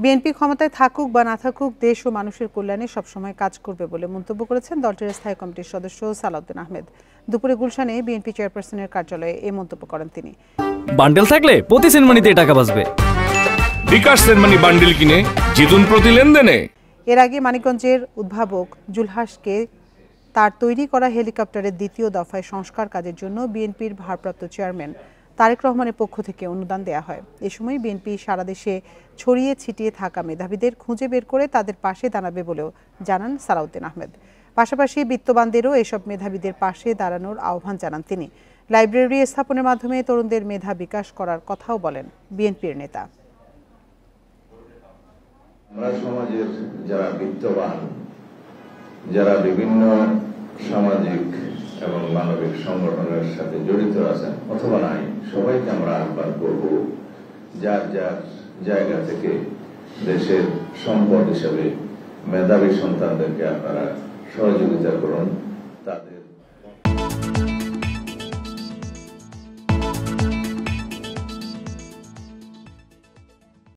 BNP ক্ষমতায় থাকুক বা না থাকুক দেশ ও মানুষের কল্যাণে সবসময় কাজ করবে বলে মন্তব্য করেছেন দলটির স্থায়ী কমিটির সদস্য সালাউদ্দিন আহমেদ। দুপুরে গুলশানে বিএনপি চেয়ারপারসনের কার্যালয়ে এই মন্তব্য করেন তিনি। বান্ডেল থাকলে প্রতি সেনমানিতে টাকা বাঁচবে। বিকাশ সেনমানি বান্ডেল কিনে জিতুন প্রতি লেনদেনে। এর আগে মানিকগঞ্জের উদ্ভাবক জুলহাসকে তার তৈরি করা হেলিকপ্টারের দ্বিতীয় দফায় সংস্কার কাজের জন্য বিএনপির ভারপ্রাপ্ত চেয়ারম্যান তারেক রহমানের পক্ষ থেকে অনুদান দেওয়া হয়। এ সময় বিএনপি সারা দেশে ছড়িয়ে ছিটিয়ে থাকা মেধাবীদের খুঁজে বের করে তাদের পাশে দাঁড়াবে বলেও জানান সালাউদ্দিন আহমেদ। পাশাপাশি বিত্তবানদেরও এসব মেধাবীদের পাশে দাঁড়ানোর আহ্বান জানান তিনি। লাইব্রেরি স্থাপনের মাধ্যমে তরুণদের মেধা বিকাশ করার কথাও বলেন বিএনপির নেতা। আমরা সমাজের যারা বিত্তবান, যারা বিভিন্ন সামাজিক এবং মানবিক সংগঠনের সাথে জড়িত আছেন অথবা নাই, সবাইকে আমরা আহ্বান করব যার যার জায়গা থেকে দেশের সম্পদ হিসেবে মেধাবী সন্তানদেরকে আপনারা সহযোগিতা করুন। তাদের